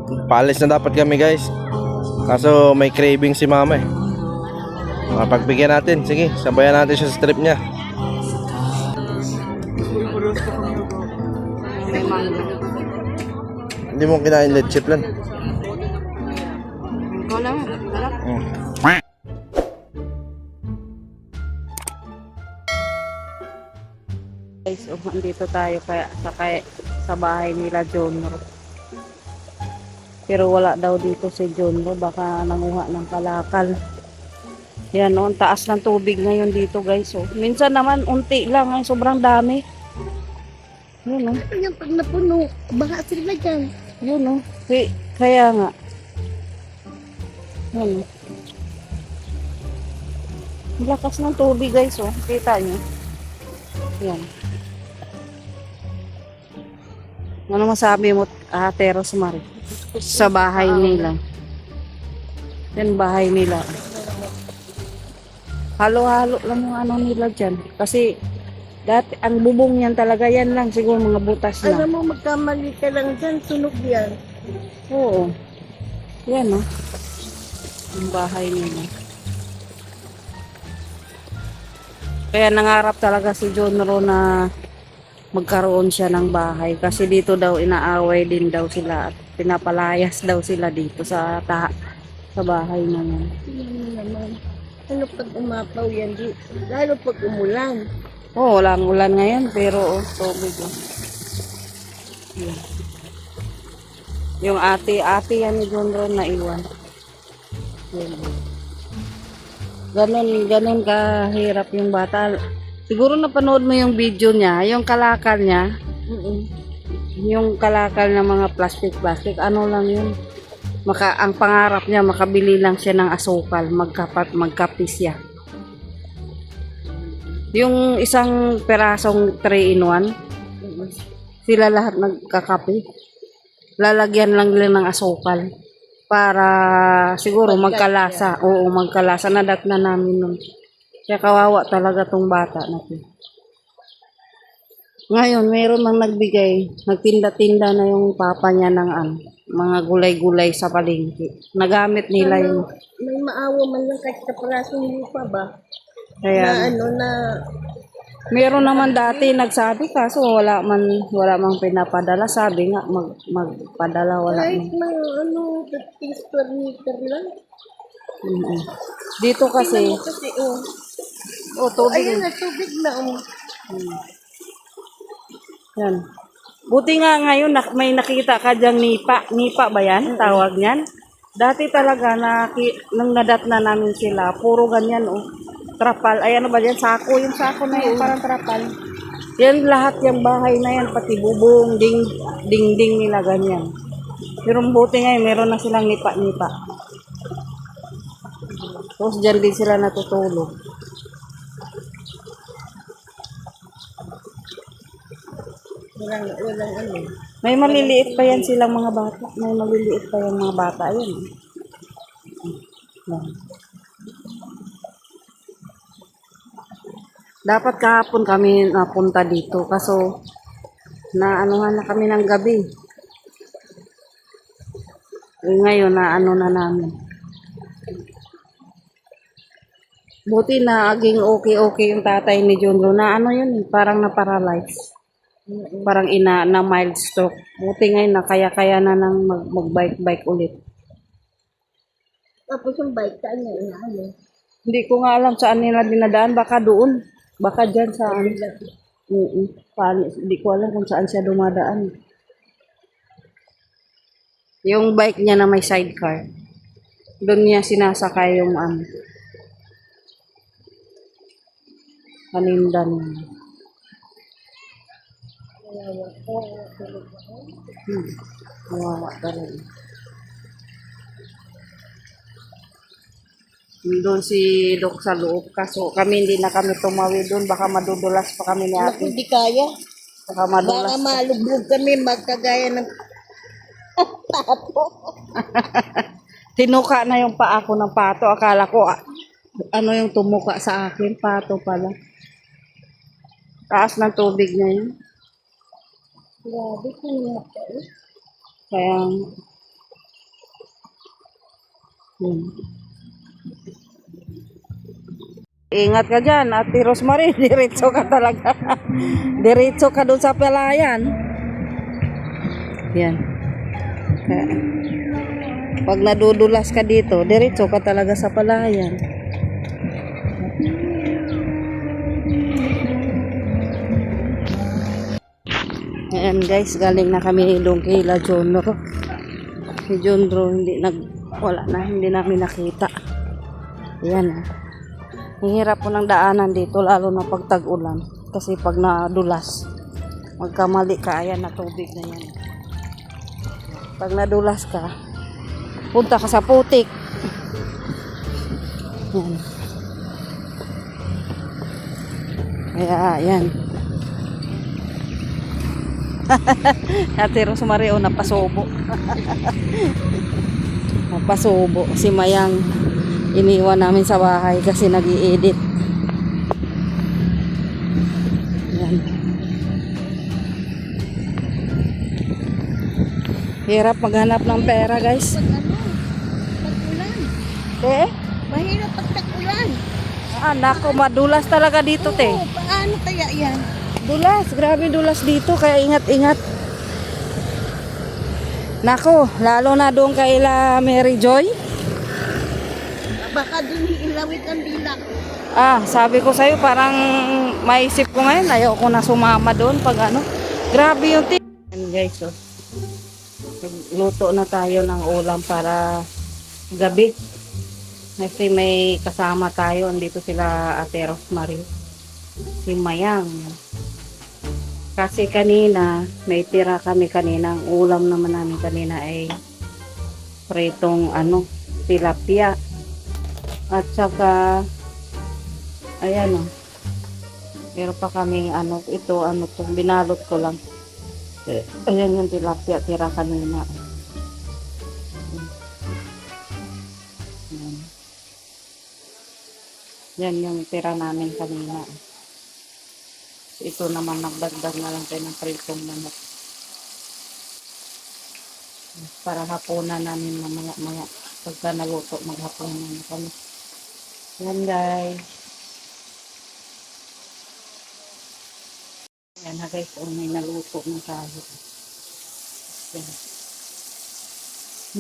Paalis na dapat kami guys. Kaso may craving si mama eh. Mapagbigyan natin. Sige, sabayan natin siya sa trip niya. Hindi mo kinain leche plan. Ikaw lang, harap. Guys, andito tayo sa bahay nila John Ro. Pero wala daw dito si John Ro, baka nanguha ng kalakal. Yan o, taas ng tubig ngayon dito guys. Oh. Minsan naman unti lang, ay sobrang dami. Yun o. Yung pag napuno, baka sila dyan. Yun o. Kaya nga. Yun o. Lakas ng tubig guys oh. Kita nyo. Yan. Ano masabi mo, Ate Rosemary? Sa bahay nila. Yan bahay nila. Halo-halo lang yung ano nila dyan. Kasi dati ang bubong yan talaga yan lang. Siguro mga butas Alam lang. mo, magkamali ka lang dyan, sunog yan. Oo. Yan o. Yung bahay nila. Kaya nangarap talaga si John Ro na magkaroon siya ng bahay. Kasi dito daw inaaway din daw sila at pinapalayas daw sila dito sa bahay na yan. Yan naman. Ano pag umapaw yan? Lalo pag umulan. Oo, walang ulan ngayon pero tubig oh. Yan. Yung ate yan ni John Ro na iwan. Yan. Ganon kahirap yung bata. Siguro napanood mo yung video niya, yung kalakal niya. Yung kalakal ng mga plastic, ano lang yun. Ang pangarap niya, makabili lang siya ng asukal, magkape siya. Yung isang perasong 3-in-1, sila lahat nagkakape. Lalagyan lang nila ng asukal para siguro magkalasa. Oo, magkalasa. Nadat na namin nun. Kaya kawawa talaga tong bata natin. Ngayon, mayroon mang nagbigay, nagtinda-tinda na yung papa niya ng mga gulay-gulay sa palengke. Nagamit nila yung... May maawa man lang kahit sa parasong lupa ba? Kaya, Na meron naman dati nagsabi kaso wala mang pinapadala. Sabi nga, magpadala, wala kahit man. mga 50 square meter lang. Dito kasi, Kasi tubig. ayun na, tubig na Yan. Buti nga ngayon may nakita ka dyang nipa. Nipa ba yan? Tawag niyan. Dati talaga nung nadat na namin sila, puro ganyan Trapal. Ay ano ba yan? Sako. Yung sako na yan, parang trapal. Yan lahat yung bahay na yan, pati bubong, dingding nila ganyan. Pero buti ngayon, meron na silang nipa-nipa. Tapos dyan din sila natutulog. walang ano. May maliliit pa yan silang mga bata. May maliliit pa yung mga bata. Ayun. Yan. Dapat kahapon kami napunta dito. Kaso, naanuhan na kami ng gabi. Ngayon, naano na namin. Buti na aging okay yung tatay ni John Ro. Na ano yun, parang na-paralyze. Parang na mild stroke. Buti ngayon na kaya na nang mag-bike ulit. Tapos yung bike, saan niya inaano? Hindi ko nga alam saan nila dinadaan. Baka doon. Baka dyan sa Hindi ko alam kung saan siya dumadaan. Yung bike niya na may sidecar. Doon niya sinasakay yung paninda niya. Kawawa talaga. Doon si Dok sa loob. Kaso kami hindi na kami tumawid doon. Baka madudulas pa kami ni Naku, ate. hindi kaya. Baka madulas Baka pa. malubog kami magkagaya ng pato. Tinuka na yung paa ko ng pato. Akala ko ano yung tumuka sa akin. Pato pala. Taas ng tubig na yun. Grabe, kung Kaya Ingat ka dyan, Ate Rosemary. Diretso ka talaga. Diretso ka doon sa palayan. Yan. Kaya, pag nadudulas ka dito, diretso ka talaga sa palayan. Ayan guys, galing na kami doon kila John Ro. Si John Ro, hindi namin nakita. Ayan ah. Ang hirap po ng daanan dito, lalo na pag tag-ulan. Kasi pag nadulas, magkamali ka, ayan na tubig na yan. Pag nadulas ka, punta ka sa putik. Ayan. Kaya, ayan. Ate Rosemary, napasubo. Napasubo. Si Mayang, iniwan namin sa bahay kasi nag-i-edit. Yan. Hirap maghanap ng pera, guys. Pag-ulan. Eh? Mahirap pag tag-ulan. Nako, madulas talaga dito, te. Oo, paano kaya yan? Dulas, grabe dulas dito, kaya ingat-ingat. Nako, lalo na doon kay Mary Joy. Baka dun hiilawit ang dila. Sabi ko sa'yo, parang maisip ko ngayon, ayaw ko na sumama doon pag ano. Grabe yung Ayan guys, oh. Luto na tayo ng ulam para gabi. Kasi may kasama tayo, andito sila Ate Rosemary, si Mayang. Kasi kanina, may tira kami kanina. Ang ulam naman namin kanina ay pritong tilapia. At saka, ayan o. Meron pa kaming binalot ko lang. Ayan yung tilapia, tira kanina. Ayan. Yan yung tira namin kanina. Ito naman, nagdagdag na lang tayo ng pritong manok. Para hapunan namin mamaya-maya. Pagka naluto, maghapunan na kami. Yan guys. Yan na guys, may naluto na tayo. Yan.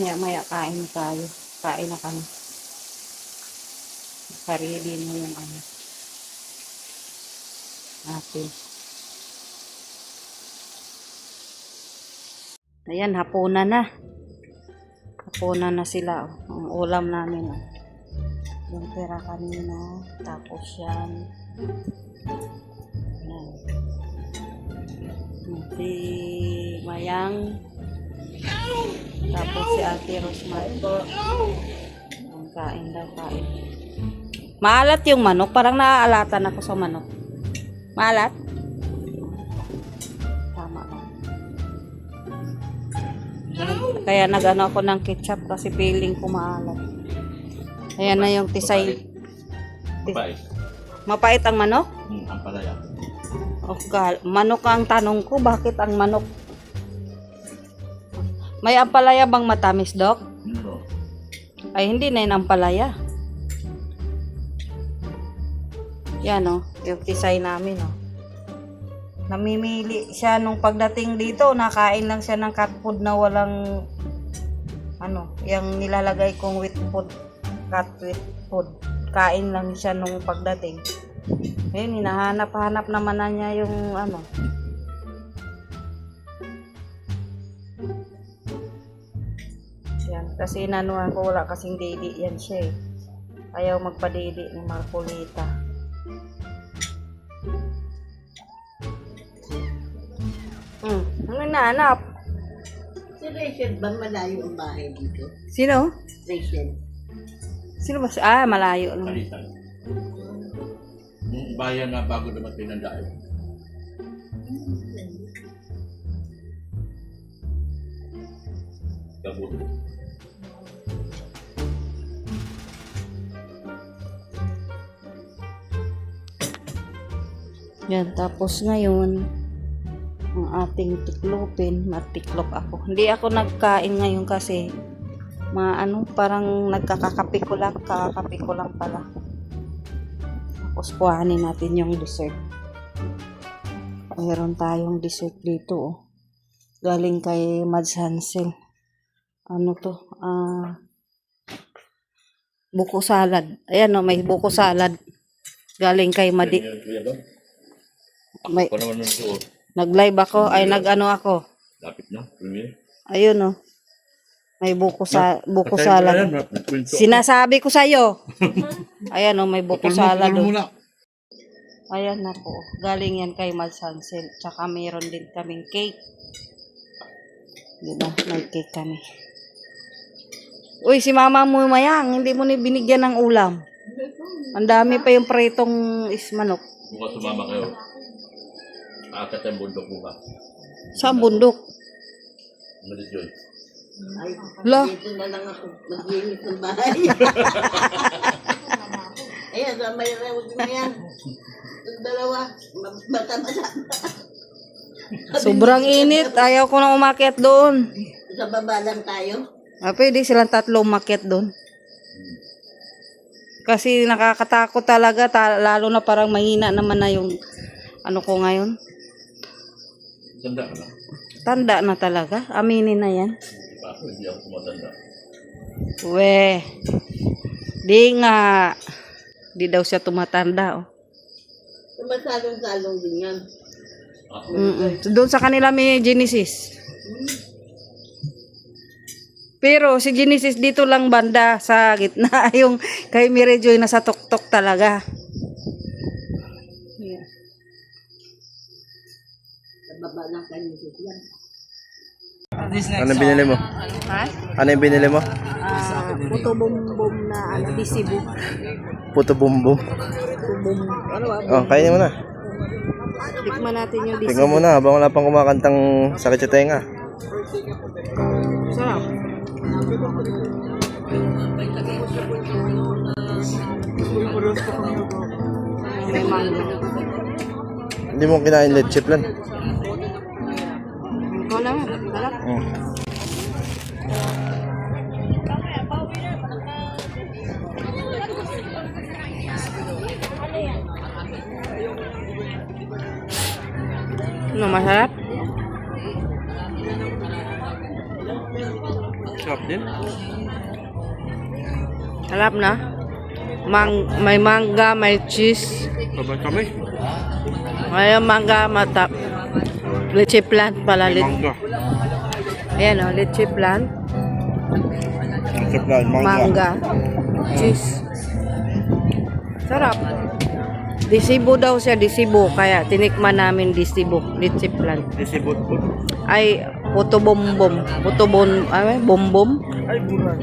Maya-maya kain na tayo. Kain na kami. Sarili na yung natin. Ayan, hapunan na. Hapunan na sila. Ang ulam namin. Yung pera kanina. Tapos yan. Ayan. Si Mayang. Tapos si Ate Rosemary. Ang kain daw, kain. Maalat yung manok. Parang naaalatan ako sa manok. Maalat? Tama na. Kaya nag-ano ako ng ketchup kasi feeling ko maalat. Ayan na yung tisay. Mapait. Mapait ang manok? Ang palaya. Manok ang tanong ko. Bakit ang manok? May ampalaya bang matamis, Dok? No. Ay, hindi na yun ampalaya. Yan o, yung tisay namin o. Namimili siya nung pagdating dito, nakain lang siya ng cat food na walang yung nilalagay kong wheat food, cat wheat food. Kain lang siya nung pagdating. Ayun, hinahanap-hanap naman na niya yung Yan, kasi inanuhan ko, wala kasing didi yan siya eh. Ayaw magpadidi ng Marcolita. Ano nahanap? Si Rachel ba malayo ang bahay dito? Sino? Rachel. Sino ba? Malayo lang. Palitan. Yung bayan na bago dumating ng dahil. Kabul. Yan, tapos ngayon, ang ating tiklopin, matiklop ako. Hindi ako nagkain ngayon kasi Parang kakakape ko lang pala. Tapos kuhanin natin yung dessert. Mayroon tayong dessert dito, oh. Galing kay Mads Hansel. Ano to? Buko salad. Ayan, oh, may buko salad. Galing kay Madi. May, Ako naman nun doon. nag-live ako. Ay, nag-ano ako. Lapit na. Premiere. Ayun, oh. May buko Patay salad. mo na yan, kwento. Sinasabi ko sa'yo. Ayan, oh, may buko salad. Putol Oh. muna. Ayan na po. Galing yan kay Mads Hansel. Tsaka mayroon din kaming cake. Diba? May cake kami. Uy, si mama mo mayang. Hindi mo ni binigyan ng ulam. Ang dami pa yung pritong manok. Bukas sumama kayo. Aakat ang bundok bukas. Sa bundok. Malis Joy. La. Dito na lang ako maglinis ng bahay. Ayan, sa may rewag na yan. Yung dalawa, bata-bata. Sobrang init. Ayaw ko na umakyat doon. Sa baba lang tayo. Pwede silang tatlo umakyat doon. Kasi nakakatakot talaga. Lalo na parang mahina naman na yung ano ko ngayon. Tanda ka na. Tanda na talaga. Aminin na yan. Ako hindi ako tumatanda. We. Di nga. Di daw siya tumatanda. Oh. Sumasalong-salong din yan. Ako. Doon sa kanila may Genesis. Pero si Genesis dito lang banda sa gitna. Yung kay Mary Joy nasa tuktok talaga. Yeah. Sa baba lang tayo yan. Ano binili mo? Ha? Ano yung binili mo? Puto bom na disibo. Puto bumbum. Bom. Ano ba? Oh, kainin mo na. Tikman natin yung disibo. Tingnan mo na habang wala pang kumakantang sakit sa tenga. Sarap. May mango. Hindi mo kinain leche plan. Ikaw lang. Sarap. Ano, masarap? Sarap din. Sarap na. May mangga, may cheese. Babay kami. May mangga, leche plant pala. Mangga. Ayan o, leche plant. Leche plan, Mangga. Cheese. Sarap. Disibo daw siya, disibo. Kaya tinikman namin disibo. Leche plant. Disibot po. Ay, puto bombom. Bombom. Ay, bulan.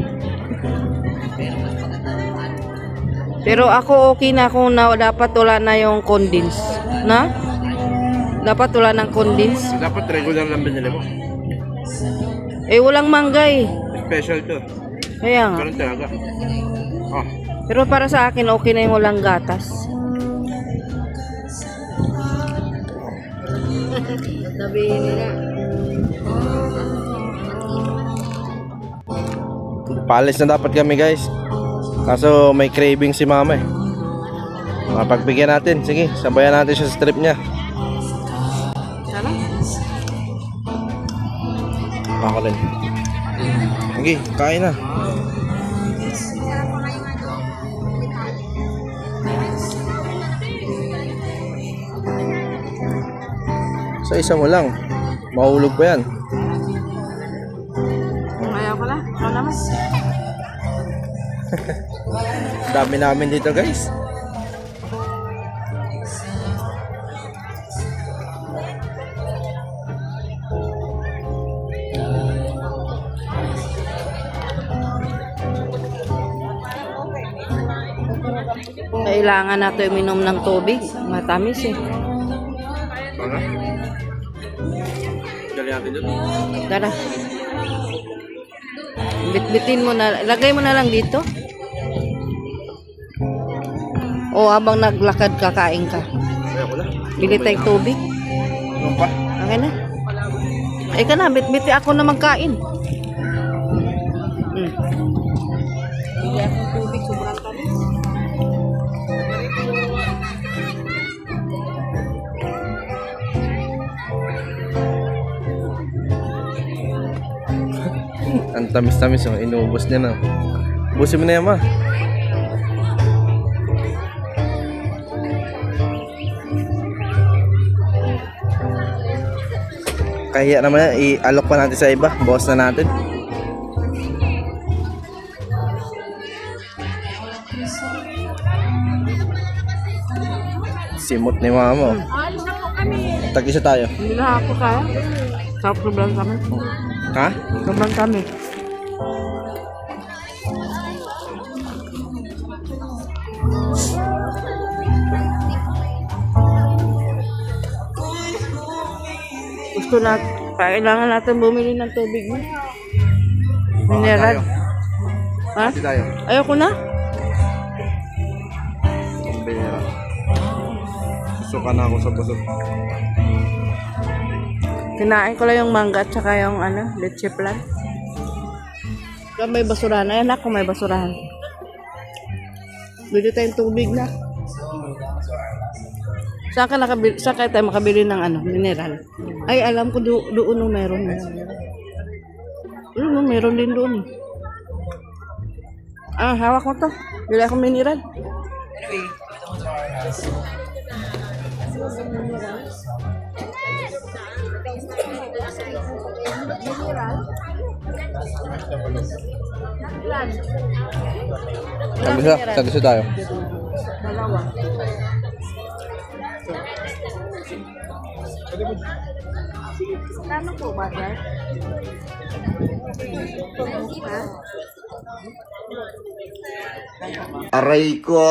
Pero ako okay na kung dapat wala na yung condense. Na? Dapat wala ng condense. Dapat regular lang binili mo. Eh, walang mangga eh. Special to. Kaya nga. Ganun talaga. Ah, Pero para sa akin, okay na yung walang gatas. Sabihin nila. paalis na dapat kami guys. Kaso may craving si mama eh. Mapagbigyan natin. Sige, sabayan natin siya sa trip niya. Sana? Ako rin. Sige, kain na. Sa isa mo lang. Mahulog pa yan. Ayaw ko na. Ikaw naman. Dami namin dito guys. Kailangan natin uminom ng tubig. Matamis eh. Tara. Dali natin dito. Tara. Bitbitin mo na. Lagay mo na lang dito. O habang naglakad kakain ka. Ayaw ko na. Bili tayong tubig. Ano pa? Okay na. Ay ka na, bitbiti ako na magkain. tubig, sobrang tamis. Ang tamis-tamis oh, inubos niya na. Ubusin mo na yan, ma. Kaya naman yan, i-alok pa natin sa iba. Bawas na natin. Simot ni mama oh. Tag-isa tayo. Hindi na ako kaya. Sobrang tamis. Ha? Sobrang tamis. Gusto na, kailangan natin bumili ng tubig mo. Mineral. Ha? Hindi tayo. Ayoko na. Pambira. Susuka na ako sa busog. Kinain ko lang yung mangga at saka yung leche plan. Kaya may basurahan. Ayan ako, may basurahan. Bili tayong tubig na. Saan kayo tayo makabili ng mineral? Ay, alam ko doon nung meron. Meron din doon. Hawak mo to. Bili akong mineral. Tag-isa tayo. Dalawa. Kano po ba, sir? Aray ko!